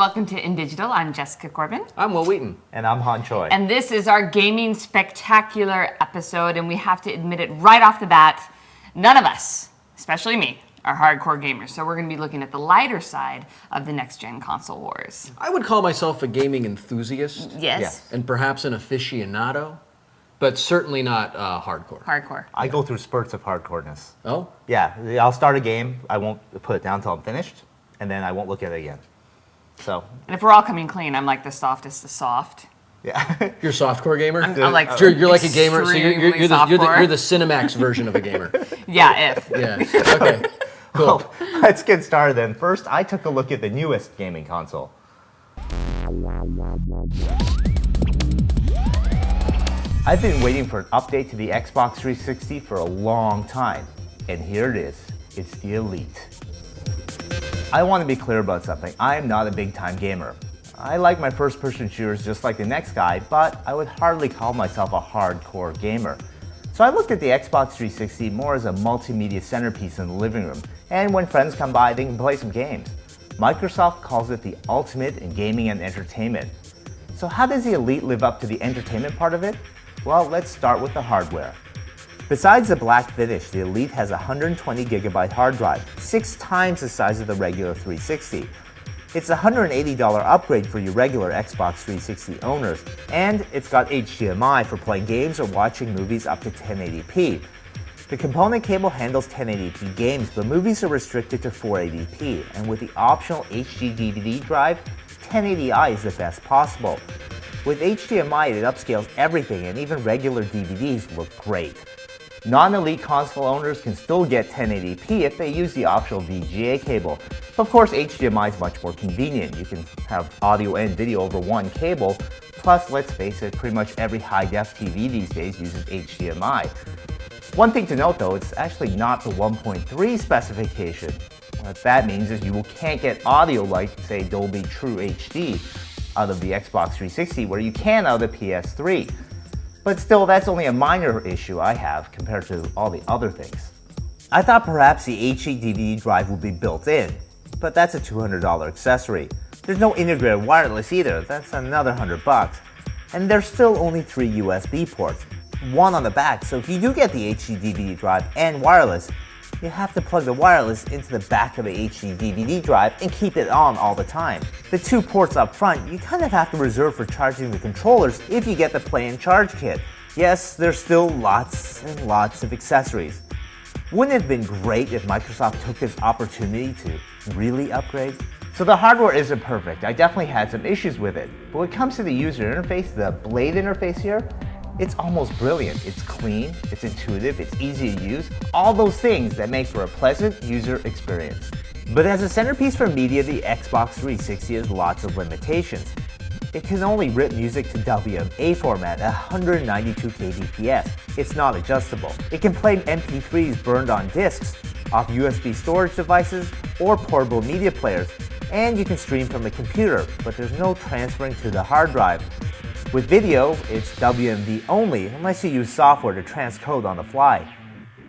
welcome to Indigital. I'm Jessica Corbin. I'm Will Wheaton. And I'm Han Choi. And this is our gaming spectacular episode, and we have to admit it right off the bat, none of us, especially me, are hardcore gamers. So we're going to be looking at the lighter side of the next-gen console wars. I would call myself a gaming enthusiast. Yes. And perhaps an aficionado, but certainly not hardcore. Hardcore. I go through spurts of hardcoreness. Oh? Yeah, I'll start a game, I won't put it down until I'm finished, and then I won't look at it again. So. And if we're all coming clean, I'm like the softest of soft. Yeah. You're a softcore gamer? I'm like you're like a gamer, so you're the softcore. Cinemax version of a gamer. Yeah, if. Yeah, okay. Cool. Well, let's get started then. First, I took a look at the newest gaming console. I've been waiting for an update to the Xbox 360 for a long time, and here it is. It's the Elite. I want to be clear about something. I am not a big-time gamer. I like my first-person shooters just like the next guy, but I would hardly call myself a hardcore gamer. So I looked at the Xbox 360 more as a multimedia centerpiece in the living room, and when friends come by, they can play some games. Microsoft calls it the ultimate in gaming and entertainment. So how does the Elite live up to the entertainment part of it? Well, let's start with the hardware. Besides the black finish, the Elite has a 120GB hard drive, 6 times the size of the regular 360. It's a $180 upgrade for your regular Xbox 360 owners, and it's got HDMI for playing games or watching movies up to 1080p. The component cable handles 1080p games, but movies are restricted to 480p, and with the optional HD DVD drive, 1080i is the best possible. With HDMI, it upscales everything, and even regular DVDs look great. Non-Elite console owners can still get 1080p if they use the optional VGA cable. Of course, HDMI is much more convenient. You can have audio and video over one cable. Plus, let's face it, pretty much every high-def TV these days uses HDMI. One thing to note though, it's actually not the 1.3 specification. What that means is you can't get audio like, say, Dolby True HD out of the Xbox 360 where you can out of the PS3. But still, that's only a minor issue I have compared to all the other things. I thought perhaps the HD DVD drive would be built in, but that's a $200 accessory. There's no integrated wireless either, that's another $100. And there's still only 3 USB ports, one on the back, so if you do get the HD DVD drive and wireless, you have to plug the wireless into the back of the HD DVD drive and keep it on all the time. The 2 ports up front, you kind of have to reserve for charging the controllers if you get the Play and Charge kit. Yes, there's still lots and lots of accessories. Wouldn't it have been great if Microsoft took this opportunity to really upgrade? So the hardware isn't perfect. I definitely had some issues with it. But when it comes to the user interface, the Blade interface here, it's almost brilliant. It's clean, it's intuitive, it's easy to use, all those things that make for a pleasant user experience. But as a centerpiece for media, the Xbox 360 has lots of limitations. It can only rip music to WMA format at 192 kbps. It's not adjustable. It can play MP3s burned on discs, off USB storage devices, or portable media players, and you can stream from a computer, but there's no transferring to the hard drive. With video, it's WMV only unless you use software to transcode on the fly.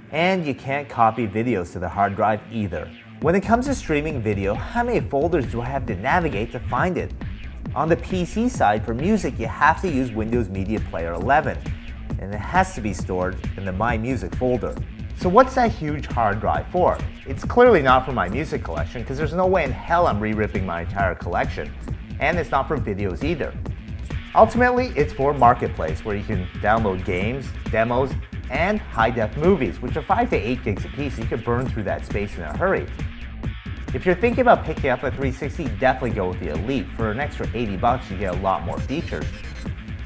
And you can't copy videos to the hard drive either. When it comes to streaming video, how many folders do I have to navigate to find it? On the PC side, for music, you have to use Windows Media Player 11, and it has to be stored in the My Music folder. So what's that huge hard drive for? It's clearly not for my music collection, because there's no way in hell I'm re-ripping my entire collection. And it's not for videos either. Ultimately, it's for Marketplace, where you can download games, demos, and high-def movies, which are 5 to 8 gigs apiece, so you can burn through that space in a hurry. If you're thinking about picking up a 360, definitely go with the Elite. For an extra $80, you get a lot more features.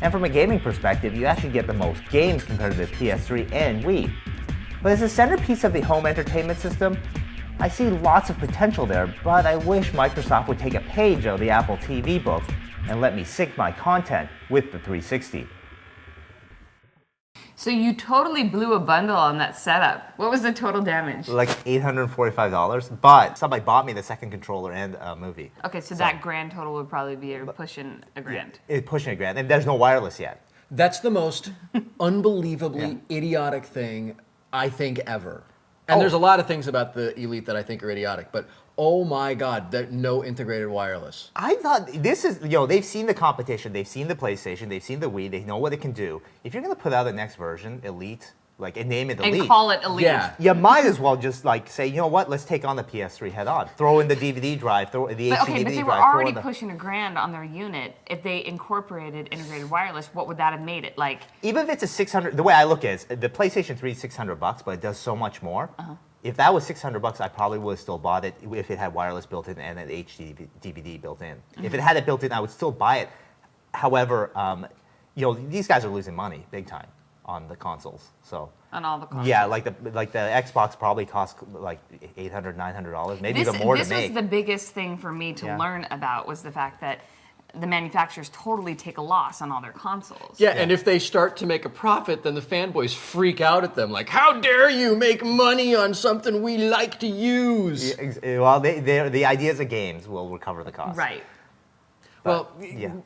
And from a gaming perspective, you actually get the most games compared to the PS3 and Wii. But as a centerpiece of the home entertainment system, I see lots of potential there, but I wish Microsoft would take a page out of the Apple TV book and let me sync my content with the 360. So you totally blew a bundle on that setup. What was the total damage? Like $845, but somebody bought me the second controller and a movie. Okay, so that grand total would probably be pushing a grand. It's pushing $1,000, and there's no wireless yet. That's the most unbelievably idiotic thing I think ever. And there's a lot of things about the Elite that I think are idiotic, but oh my God, no integrated wireless. I thought this is, they've seen the competition, they've seen the PlayStation, they've seen the Wii, they know what it can do. If you're going to put out the next version, Elite, and name it Elite. And call it Elite. Yeah. You might as well just say, you know what, let's take on the PS3 head on. Throw in the DVD drive, throw the HD DVD drive. But they were already pushing $1,000 on their unit. If they incorporated integrated wireless, what would that have made it? Even if it's a 600, the way I look at it is the PlayStation 3 is $600, but it does so much more. If that was $600, I probably would have still bought it if it had wireless built in and an HD DVD built in. If it had it built in, I would still buy it. However, these guys are losing money big time on the consoles. So on all the consoles. yeah, like the Xbox probably costs like $800, $900, maybe even more to make. This was the biggest thing for me to learn about was the fact that the manufacturers totally take a loss on all their consoles. Yeah, and if they start to make a profit, then the fanboys freak out at them, like, how dare you make money on something we like to use? Well, the ideas of games will recover the cost. Right. Well,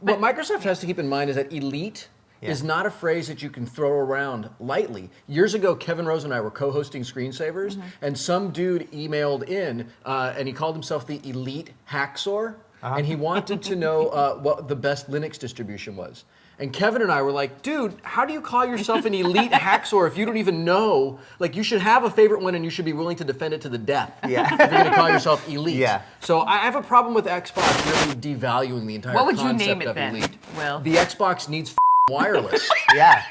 what Microsoft has to keep in mind is that Elite is not a phrase that you can throw around lightly. Years ago, Kevin Rose and I were co-hosting Screensavers, and some dude emailed in, and he called himself the Elite Hacksaw, and he wanted to know what the best Linux distribution was. And Kevin and I were like, dude, how do you call yourself an Elite Hacksaw if you don't even know? Like, you should have a favorite one and you should be willing to defend it to the death. Yeah. If you're going to call yourself Elite. Yeah. So I have a problem with Xbox really devaluing the entire concept of Elite. What would you name it then, Will? The Xbox needs wireless. Yeah.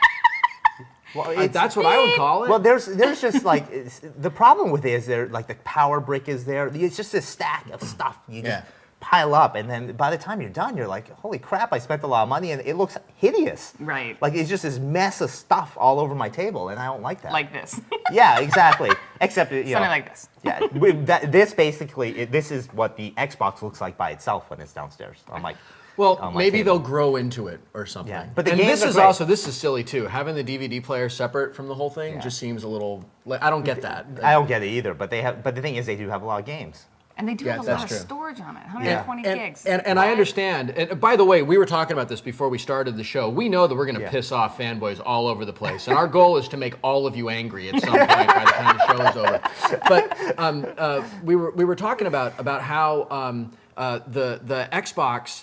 Well, that's what I would call it. Well, there's just the problem with it is there the power brick is there. It's just a stack of stuff you just pile up, and then by the time you're done, you're like, holy crap! I spent a lot of money, and it looks hideous. Right. Like it's just this mess of stuff all over my table, and I don't like that. Like this. Yeah, exactly. Except something like this. Yeah. This is what the Xbox looks like by itself when it's downstairs. I'm like. Well, maybe they'll grow into it or something. Yeah. But this is silly too. Having the DVD player separate from the whole thing just seems a little. I don't get that. I don't get it either. But the thing is, they do have a lot of games. And they do have a lot of storage on it, 120 gigs. And I understand. And by the way, we were talking about this before we started the show. We know that we're going to piss off fanboys all over the place. And our goal is to make all of you angry at some point by the time the show is over. But we were talking about how the Xbox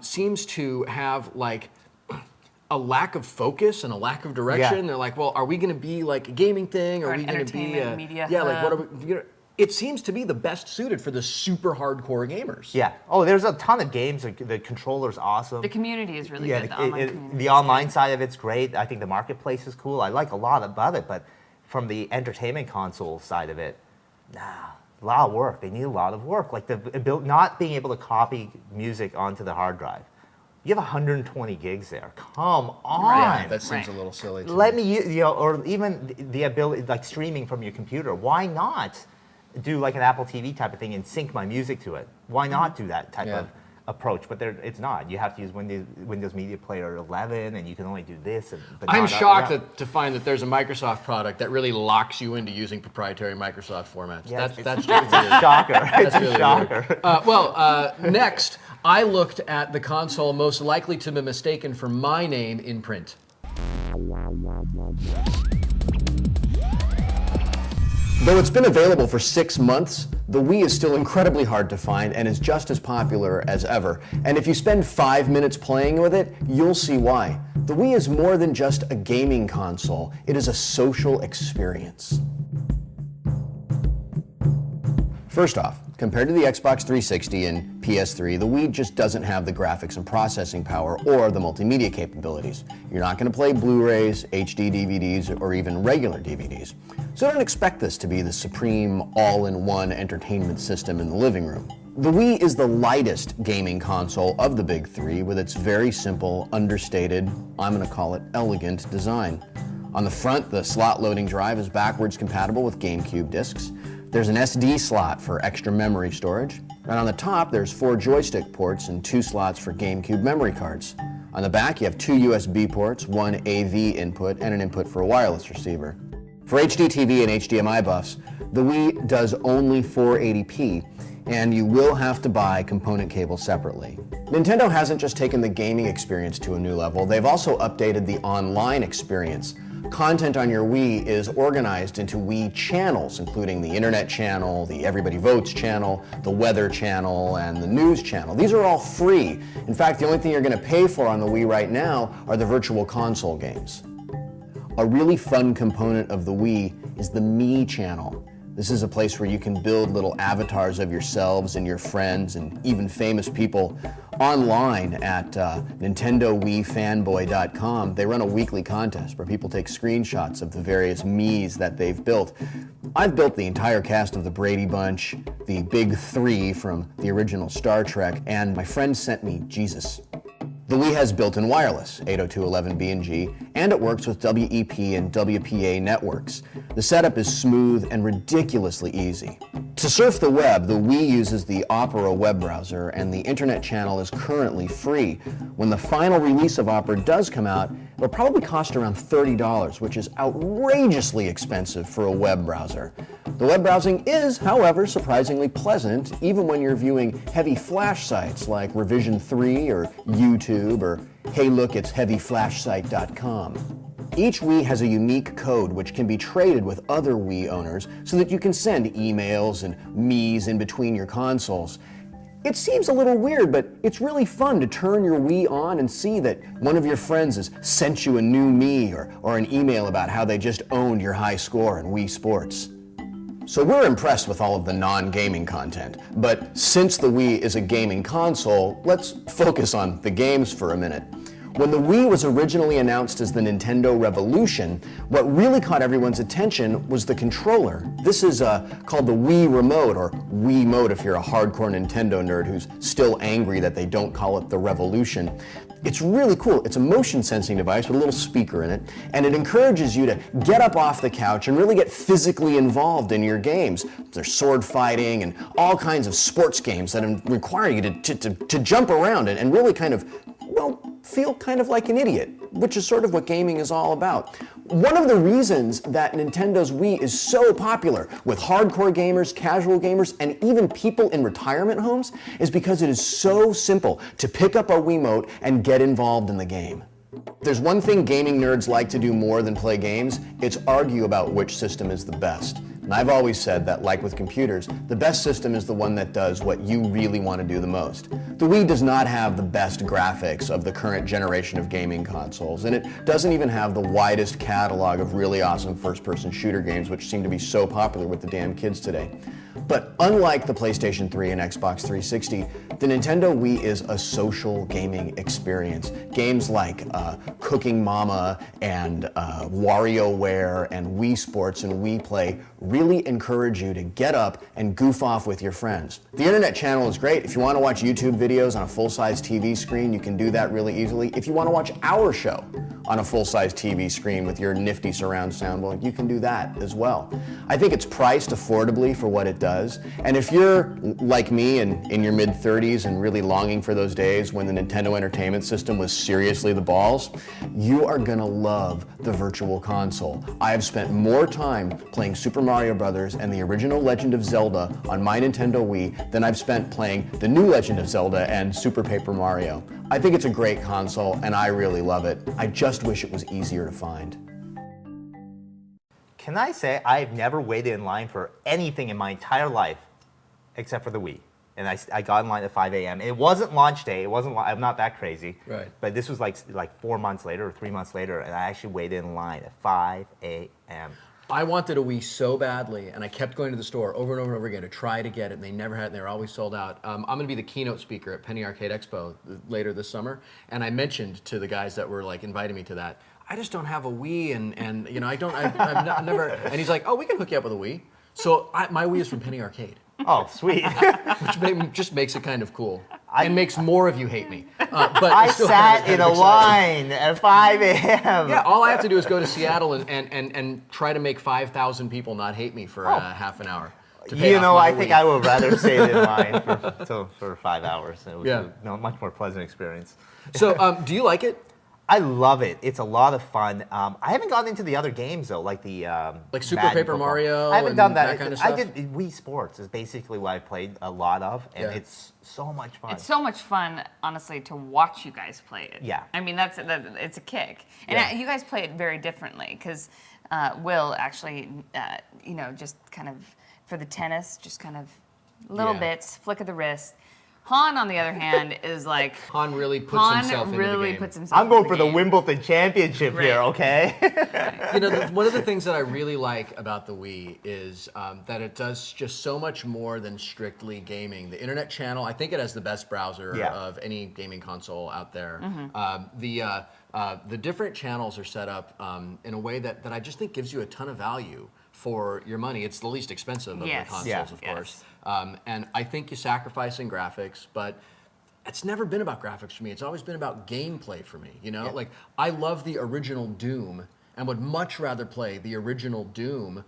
seems to have a lack of focus and a lack of direction. Yeah. They're like, well, are we going to be like a gaming thing? Are we going to be a media hub? Like what are we? It seems to be the best suited for the super hardcore gamers. Yeah. Oh, there's a ton of games. The controller's awesome. The community is really good. The online side of it's great. I think the marketplace is cool. I like a lot about it, but from the entertainment console side of it, a lot of work. They need a lot of work. Like not being able to copy music onto the hard drive. You have 120 gigs there. Come on. Right. That seems a little silly. Let me, or even the ability, streaming from your computer. Why not do like an Apple TV type of thing and sync my music to it? Why not do that type of approach? But it's not. You have to use Windows Media Player 11, and you can only do this. I'm shocked to find that there's a Microsoft product that really locks you into using proprietary Microsoft formats. Yeah, that's just a shocker. It's a shocker. Next, I looked at the console most likely to be mistaken for my name in print. Though it's been available for 6 months, the Wii is still incredibly hard to find and is just as popular as ever. And if you spend 5 minutes playing with it, you'll see why. The Wii is more than just a gaming console, it is a social experience. First off, compared to the Xbox 360 and PS3, the Wii just doesn't have the graphics and processing power or the multimedia capabilities. You're not going to play Blu-rays, HD DVDs, or even regular DVDs. So don't expect this to be the supreme all-in-one entertainment system in the living room. The Wii is the lightest gaming console of the big three with its very simple, understated, I'm going to call it elegant design. On the front, the slot loading drive is backwards compatible with GameCube discs. There's an SD slot for extra memory storage. And on the top, there's 4 joystick ports and 2 slots for GameCube memory cards. On the back, you have 2 USB ports, 1 AV input, and an input for a wireless receiver. For HD TV and HDMI buffs, the Wii does only 480p, and you will have to buy component cables separately. Nintendo hasn't just taken the gaming experience to a new level, they've also updated the online experience. Content on your Wii is organized into Wii channels, including the Internet channel, the Everybody Votes channel, the Weather channel, and the News channel. These are all free. In fact, the only thing you're going to pay for on the Wii right now are the Virtual Console games. A really fun component of the Wii is the Me channel. This is a place where you can build little avatars of yourselves and your friends and even famous people online at NintendoWiiFanboy.com. They run a weekly contest where people take screenshots of the various Miis that they've built. I've built the entire cast of the Brady Bunch, the Big Three from the original Star Trek, and my friend sent me Jesus. The Wii has built-in wireless, 802.11b&g, and it works with WEP and WPA networks. The setup is smooth and ridiculously easy. To surf the web, the Wii uses the Opera web browser, and the Internet channel is currently free. When the final release of Opera does come out, it'll probably cost around $30, which is outrageously expensive for a web browser. The web browsing is, however, surprisingly pleasant, even when you're viewing heavy flash sites like Revision 3 or YouTube or hey look, it's heavyflashsite.com. Each Wii has a unique code which can be traded with other Wii owners so that you can send emails and Miis in between your consoles. It seems a little weird, but it's really fun to turn your Wii on and see that one of your friends has sent you a new Mii or an email about how they just owned your high score in Wii Sports. So we're impressed with all of the non-gaming content, but since the Wii is a gaming console, let's focus on the games for a minute. When the Wii was originally announced as the Nintendo Revolution, what really caught everyone's attention was the controller. This is called the Wii Remote, or Wiimote if you're a hardcore Nintendo nerd who's still angry that they don't call it the Revolution. It's really cool. It's a motion sensing device with a little speaker in it, and it encourages you to get up off the couch and really get physically involved in your games. There's sword fighting and all kinds of sports games that require you to jump around and really kind of, well, feel kind of like an idiot, which is sort of what gaming is all about. One of the reasons that Nintendo's Wii is so popular with hardcore gamers, casual gamers, and even people in retirement homes is because it is so simple to pick up a Wiimote and get involved in the game. There's one thing gaming nerds like to do more than play games, it's argue about which system is the best. And I've always said that, like with computers, the best system is the one that does what you really want to do the most. The Wii does not have the best graphics of the current generation of gaming consoles, and it doesn't even have the widest catalog of really awesome first-person shooter games, which seem to be so popular with the damn kids today. But unlike the PlayStation 3 and Xbox 360, the Nintendo Wii is a social gaming experience. Games like Cooking Mama and WarioWare and Wii Sports and Wii Play really encourage you to get up and goof off with your friends. The Internet channel is great. If you want to watch YouTube videos on a full-size TV screen, you can do that really easily. If you want to watch our show on a full-size TV screen with your nifty surround sound, well, you can do that as well. I think it's priced affordably for what it does. And if you're like me and in your mid-30s and really longing for those days when the Nintendo Entertainment System was seriously the balls, you are gonna love the Virtual Console. I have spent more time playing Super Mario Brothers and the original Legend of Zelda on my Nintendo Wii than I've spent playing the new Legend of Zelda and Super Paper Mario. I think it's a great console and I really love it. I just wish it was easier to find. Can I say I've never waited in line for anything in my entire life except for the Wii. And I got in line at 5 a.m. It wasn't launch day. It wasn't. I'm not that crazy. Right. But this was like 4 months later or 3 months later, and I actually waited in line at 5 a.m. I wanted a Wii so badly, and I kept going to the store over and over and over again to try to get it, and they never had it, and they were always sold out. I'm going to be the keynote speaker at Penny Arcade Expo later this summer, and I mentioned to the guys that were like inviting me to that, I just don't have a Wii, and you know, I've never, and he's like, oh, we can hook you up with a Wii. So my Wii is from Penny Arcade. Oh, sweet. Which just makes it kind of cool. And makes more of you hate me. But I sat in a line at 5 a.m. Yeah, all I have to do is go to Seattle and try to make 5,000 people not hate me for half an hour. You know, I think I would rather stay in line for 5 hours. It was a much more pleasant experience. So, do you like it? I love it. It's a lot of fun. I haven't gotten into the other games though, like the Like Super Madden Paper football. Mario I haven't and done that kind of I stuff? did Wii Sports is basically what I played a lot of, and Yeah. it's so much fun. It's so much fun, honestly, to watch you guys play it. Yeah. I mean, it's a kick. And Yeah. you guys play it very differently because Will actually, just kind of, for the tennis, just kind of little Yeah. bits, flick of the wrist. Han, on the other hand, is like... Han really puts himself into the really game. puts himself I'm going into for the game. Wimbledon Championship here, Right. okay? One of the things that I really like about the Wii is that it does just so much more than strictly gaming. The internet channel, I think it has the best browser Yeah. of any gaming console out there. Mm-hmm. The different channels are set up in a way that I just think gives you a ton of value for your money. It's the least expensive of Yes. the consoles, Yeah. of Yes. course. And I think you sacrifice in graphics, but it's never been about graphics for me. It's always been about gameplay for me. You know, like I love the original Doom and would much rather play the original Doom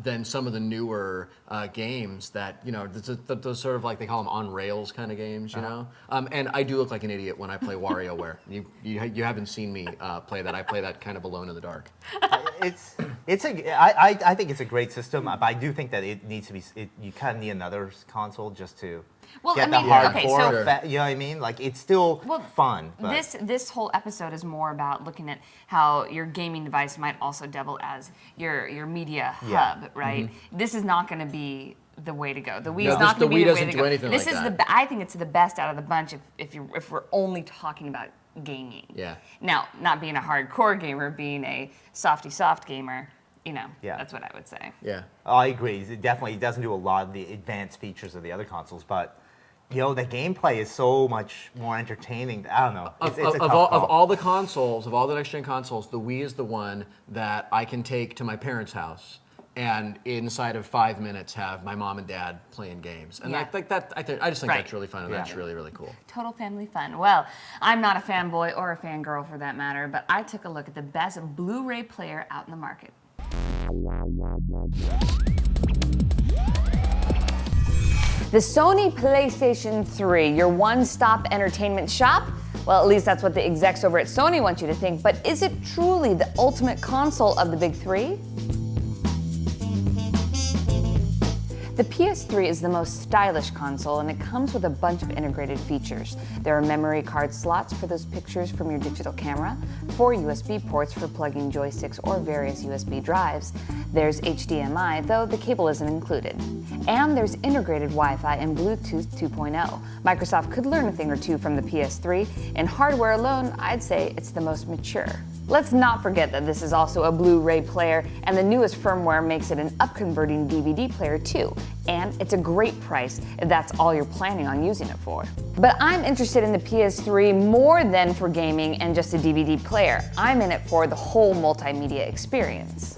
than some of the newer games that, those sort of like they call them on rails kind of games, you know? And I do look like an idiot when I play WarioWare. You haven't seen me play that. I play that kind of alone in the dark. I think it's a great system, but I do think that it needs to be. You kind of need another console just to Well, get I mean, the hardcore. okay, so- You know what I mean? Like it's still fun. But This whole episode is more about looking at how your gaming device might also double as your media Yeah. hub, right? This is not going to be the way to go. The Wii No, is not the going to Wii be the way doesn't to do go. anything This like is that. I think it's the best out of the bunch if we're only talking about gaming. Yeah. Now, not being a hardcore gamer, being a soft gamer, Yeah. that's what I would say. Yeah. Oh, I agree. It definitely doesn't do a lot of the advanced features of the other consoles, but the gameplay is so much more entertaining. I don't know. It's a tough Of call. all the consoles, of all the next gen consoles, the Wii is the one that I can take to my parents' house and inside of 5 minutes have my mom and dad playing games. And Yeah. I just think Right. that's really fun and Yeah. that's really, really cool. Total family fun. Well, I'm not a fanboy or a fangirl for that matter, but I took a look at the best Blu-ray player out in the market. The Sony PlayStation 3, your one-stop entertainment shop? Well, at least that's what the execs over at Sony want you to think, but is it truly the ultimate console of the big three? The PS3 is the most stylish console, and it comes with a bunch of integrated features. There are memory card slots for those pictures from your digital camera, 4 USB ports for plugging joysticks or various USB drives. There's HDMI, though the cable isn't included. And there's integrated Wi-Fi and Bluetooth 2.0. Microsoft could learn a thing or two from the PS3. In hardware alone, I'd say it's the most mature. Let's not forget that this is also a Blu-ray player, and the newest firmware makes it an upconverting DVD player too. And it's a great price if that's all you're planning on using it for. But I'm interested in the PS3 more than for gaming and just a DVD player. I'm in it for the whole multimedia experience.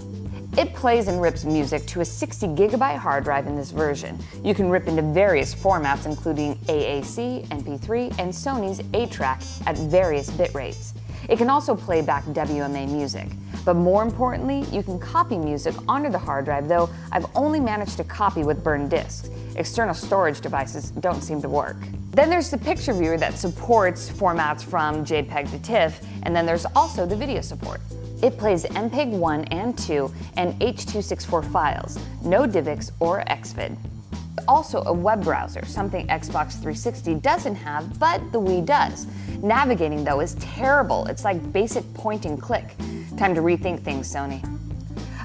It plays and rips music to a 60-gigabyte hard drive in this version. You can rip into various formats including AAC, MP3, and Sony's 8-track at various bit rates. It can also play back WMA music. But more importantly, you can copy music onto the hard drive, though I've only managed to copy with burned discs. External storage devices don't seem to work. Then there's the picture viewer that supports formats from JPEG to TIFF, and then there's also the video support. It plays MPEG 1 and 2 and H.264 files, no DivX or XVID. Also a web browser, something Xbox 360 doesn't have, but the Wii does. Navigating, though, is terrible. It's like basic point and click. Time to rethink things, Sony.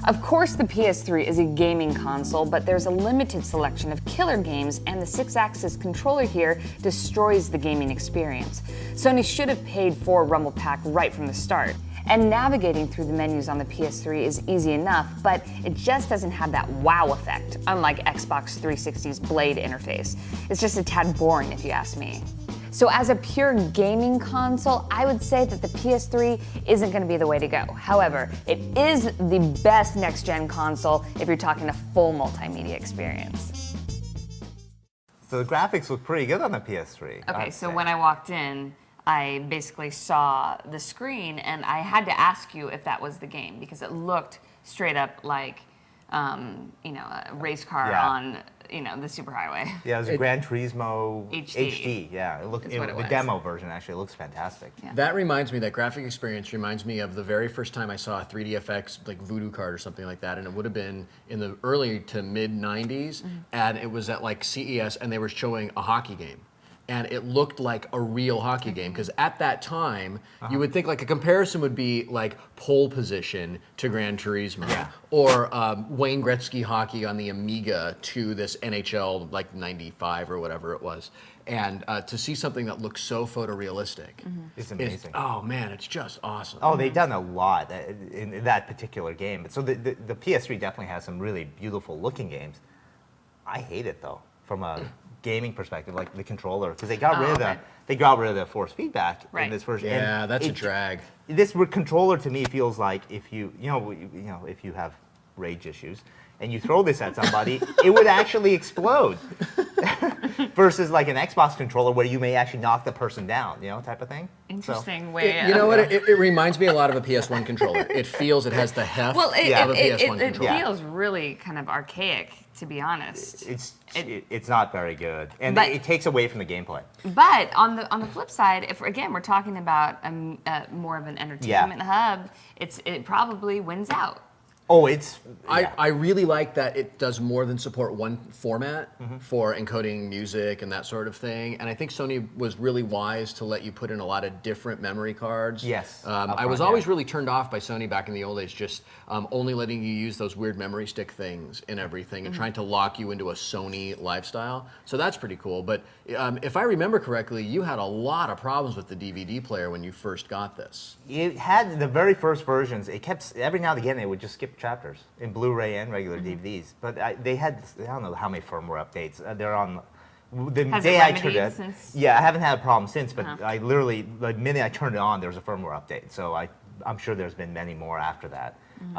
Of course, the PS3 is a gaming console, but there's a limited selection of killer games, and the 6-axis controller here destroys the gaming experience. Sony should have paid for Rumble Pack right from the start. And navigating through the menus on the PS3 is easy enough, but it just doesn't have that wow effect, unlike Xbox 360's Blade interface. It's just a tad boring, if you ask me. So as a pure gaming console, I would say that the PS3 isn't going to be the way to go. However, it is the best next-gen console if you're talking a full multimedia experience. So the graphics look pretty good on the PS3. Okay, so when I walked in, I basically saw the screen, and I had to ask you if that was the game because it looked straight up like, a race car Yeah. on the superhighway. Yeah, it was a Gran Turismo HD. Yeah, it looked. That's what it The was. demo version actually looks fantastic. Yeah. That reminds me, that graphic experience reminds me of the very first time I saw a 3DFX like Voodoo card or something like that, and it would have been in the early to mid 90s, and it was at like CES, and they were showing a hockey game. And it looked like a real hockey game, because at that time, you would think like a comparison would be like pole position to Gran Turismo, or Wayne Gretzky hockey on the Amiga to this NHL like 95 or whatever it was. And to see something that looks so photorealistic, It's amazing. oh man, it's just awesome. Oh, they've done a lot in that particular game. So the PS3 definitely has some really beautiful looking games. I hate it though, from a gaming perspective, like the controller, because they got rid of the force feedback in this version. Yeah, And that's a drag. This controller to me feels like if you if you have rage issues and you throw this at somebody, it would actually explode. Versus like an Xbox controller where you may actually knock the person down, type of thing. Interesting way. You know what? It reminds me a lot of a PS1 controller. It has the heft Well, of a PS1 it controller. feels really kind of archaic, to be honest. It's not very good, and But- it takes away from the gameplay. But on the flip side, if again we're talking about more of an entertainment hub, it probably wins out. Oh, it's. Yeah. I really like that it does more than support one format for encoding music and that sort of thing. And I think Sony was really wise to let you put in a lot of different memory cards. Yes, I was upfront, always yeah. really turned off by Sony back in the old days, just only letting you use those weird memory stick things in everything and trying to lock you into a Sony lifestyle. So that's pretty cool. But if I remember correctly, you had a lot of problems with the DVD player when you first got this. It had the very first versions. It kept every now and again it would just skip chapters in Blu-ray and regular DVDs. But they had I don't know how many firmware updates. They're on the Has day it I turned remedied it. since? Yeah, I haven't had a problem since. But I literally the minute I turned it on, there was a firmware update. So I'm sure there's been many more after that.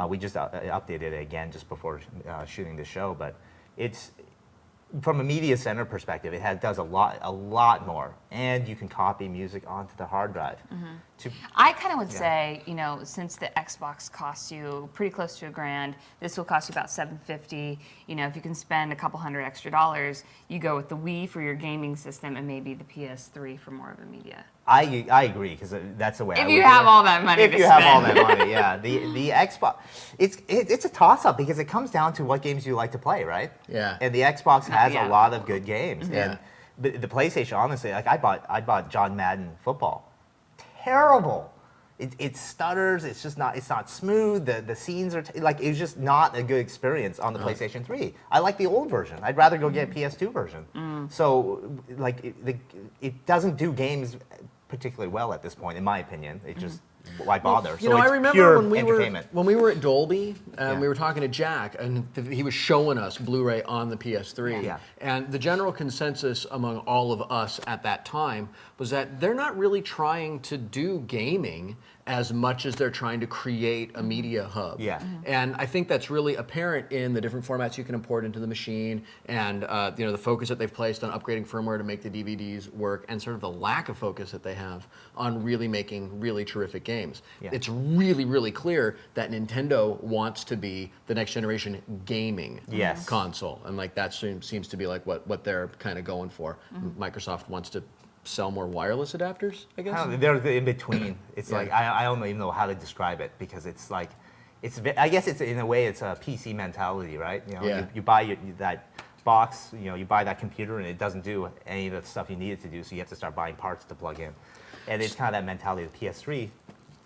We just updated it again just before shooting the show. But it's from a media center perspective, it does a lot more, and you can copy music onto the hard drive. I kind of would say, since the Xbox costs you pretty close to $1,000, this will cost you about $750. If you can spend a couple $100 extra, you go with the Wii for your gaming system and maybe the PS3 for more of a media. I agree, because that's the way. If I you would have do it. all that money If to you have all spend. that money, yeah. The Xbox, it's a toss up because it comes down to what games you like to play, right? Yeah. And the Xbox has Yeah. a lot of good games, Yeah. and the PlayStation, honestly, like I bought John Madden Football, terrible. It stutters. It's not smooth. The scenes are like it's just not a good experience on the PlayStation 3. I like the old version. I'd rather go get a PS2 version. So like it doesn't do games particularly well at this point, in my opinion. It just why bother? You know, I it's remember pure when entertainment. we were at Dolby, and Yeah. we were talking to Jack, and he was showing us Blu-ray on the PS3. Yeah. And the general consensus among all of us at that time was that they're not really trying to do gaming as much as they're trying to create a media hub. Yeah. And I think that's really apparent in the different formats you can import into the machine, and the focus that they've placed on upgrading firmware to make the DVDs work, and sort of the lack of focus that they have on really making really terrific games. Yeah. It's really, really clear that Nintendo wants to be the next generation gaming Yes. console, and like that seems to be like what they're kind of going for. Microsoft wants to sell more wireless adapters, I guess. I don't know, they're in between. It's Yeah. like I don't even know how to describe it, because it's like I guess it's in a way it's a PC mentality, right? Yeah. You buy that box, you buy that computer, and it doesn't do any of the stuff you need it to do, so you have to start buying parts to plug in. And it's kind of that mentality of PS3.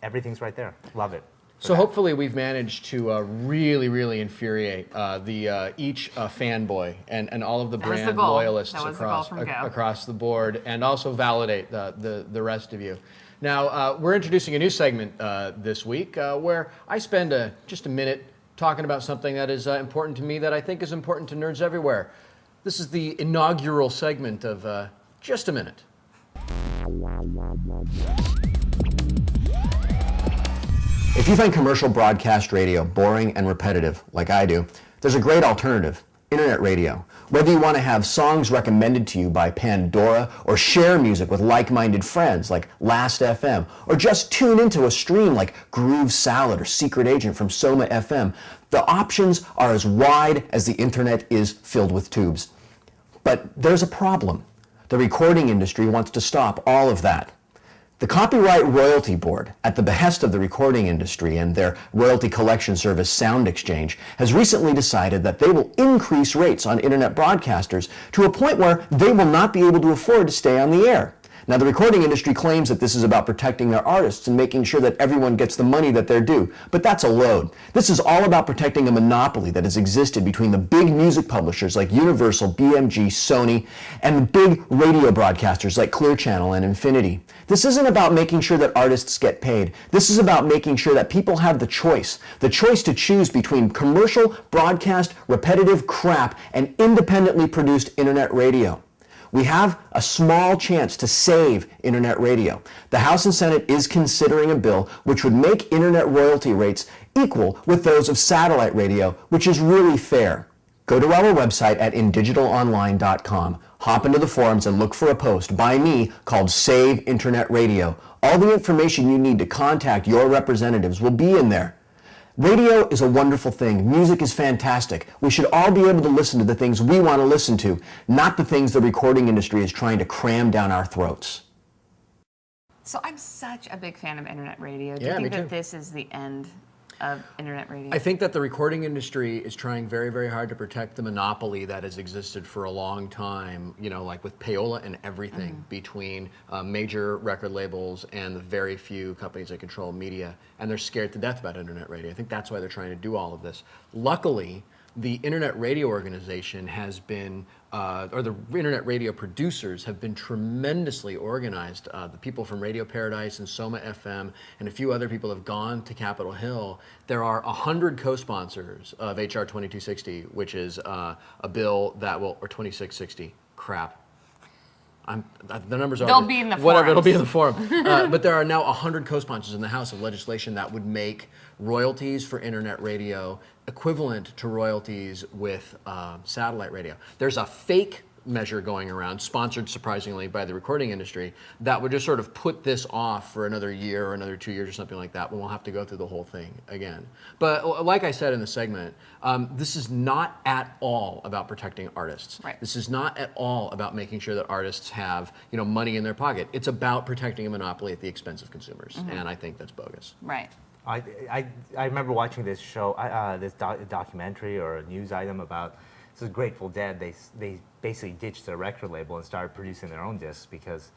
Everything's right there. Love it. So hopefully we've managed to really, really infuriate each fanboy and all of the was the brand goal. loyalists That was the goal from Go. across the board, and also validate the rest of you. Now, we're introducing a new segment this week where I spend just a minute talking about something that is important to me, that I think is important to nerds everywhere. This is the inaugural segment of Just a Minute. If you find commercial broadcast radio boring and repetitive, like I do, there's a great alternative, internet radio. Whether you want to have songs recommended to you by Pandora, or share music with like-minded friends like Last.fm, or just tune into a stream like Groove Salad or Secret Agent from Soma FM, the options are as wide as the internet is filled with tubes. But there's a problem. The recording industry wants to stop all of that. The Copyright Royalty Board, at the behest of the recording industry and their royalty collection service Sound Exchange, has recently decided that they will increase rates on internet broadcasters to a point where they will not be able to afford to stay on the air. Now, the recording industry claims that this is about protecting their artists and making sure that everyone gets the money that they're due, but that's a load. This is all about protecting a monopoly that has existed between the big music publishers like Universal, BMG, Sony, and the big radio broadcasters like Clear Channel and Infinity. This isn't about making sure that artists get paid. This is about making sure that people have the choice to choose between commercial, broadcast, repetitive crap and independently produced internet radio. We have a small chance to save internet radio. The House and Senate is considering a bill which would make internet royalty rates equal with those of satellite radio, which is really fair. Go to our website at indigitalonline.com, hop into the forums and look for a post by me called Save Internet Radio. All the information you need to contact your representatives will be in there. Radio is a wonderful thing. Music is fantastic. We should all be able to listen to the things we want to listen to, not the things the recording industry is trying to cram down our throats. So I'm such a big fan of internet radio. Do Yeah, you me think that too. this is the end of internet radio? I think that the recording industry is trying very, very hard to protect the monopoly that has existed for a long time, you know, like with payola and everything between major record labels and the very few companies that control media. And they're scared to death about internet radio. I think that's why they're trying to do all of this. Luckily, the Internet Radio Organization has been, or the internet radio producers have been tremendously organized. The people from Radio Paradise and Soma FM and a few other people have gone to Capitol Hill. There are 100 co-sponsors of HR 2260, which is a bill that will, or 2660, crap. The numbers are They'll be in the whatever. It'll be in the forums. forum. But there are now 100 co-sponsors in the House of legislation that would make royalties for internet radio equivalent to royalties with satellite radio. There's a fake measure going around, sponsored surprisingly by the recording industry, that would just sort of put this off for another year or another 2 years or something like that, when we'll have to go through the whole thing again. But like I said in the segment, this is not at all about protecting artists. Right. This is not at all about making sure that artists have, you know, money in their pocket. It's about protecting a monopoly at the expense of consumers, and I think that's bogus. Right. I remember watching this show, this documentary or a news item about this is Grateful Dead. They basically ditched their record label and started producing their own discs because,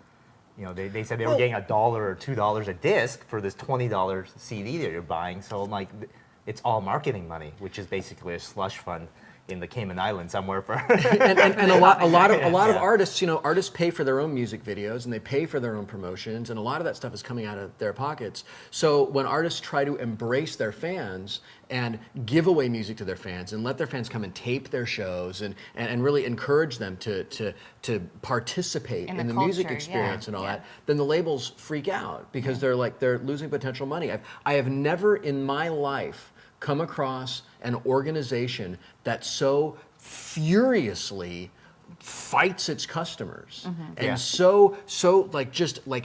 you know, they said they were getting $1 or $2 a disc for this $20 CD that you're buying. So like, it's all marketing money, which is basically a slush fund in the Cayman Islands somewhere for. and a lot of artists, you know, artists pay for their own music videos and they pay for their own promotions, and a lot of that stuff is coming out of their pockets. So when artists try to embrace their fans and give away music to their fans and let their fans come and tape their shows and really encourage them to participate in the music culture, experience and all yeah. that, then the labels freak out because they're losing potential money. I have never in my life come across an organization that so furiously fights its customers and so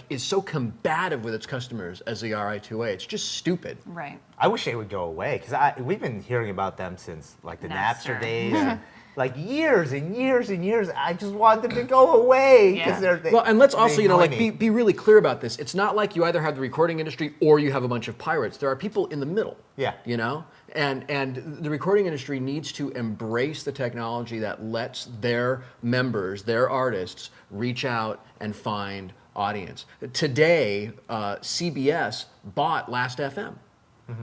is so combative with its customers as the RI2A. It's just stupid. Right. I wish they would go away because we've been hearing about them since like the Napster days. Yeah. Like years and years and years. I just want them to go away because Yeah. Well, and let's also, you know, like me. be really clear about this. It's not like you either have the recording industry or you have a bunch of pirates. There are people in the middle. Yeah. You know? And the recording industry needs to embrace the technology that lets their members, their artists, reach out and find audience. Today, CBS bought Last.fm.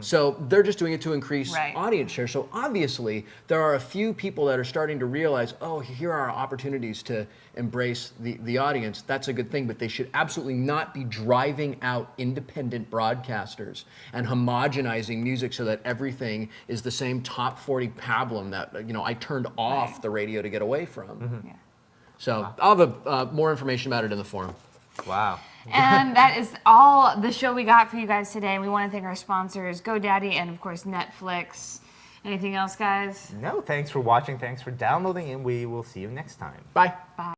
So they're just doing it to increase audience share. So obviously, there are a few people that are starting to realize, oh, here are opportunities to embrace the audience. That's a good thing, but they should absolutely not be driving out independent broadcasters and homogenizing music so that everything is the same top 40 pablum that, you know, I turned off the radio to get away from. Yeah. So I'll have more information about it in the forum. Wow. And that is all the show we got for you guys today. We want to thank our sponsors, GoDaddy and, of course, Netflix. Anything else, guys? No, thanks for watching, thanks for downloading, and we will see you next time. Bye. Bye.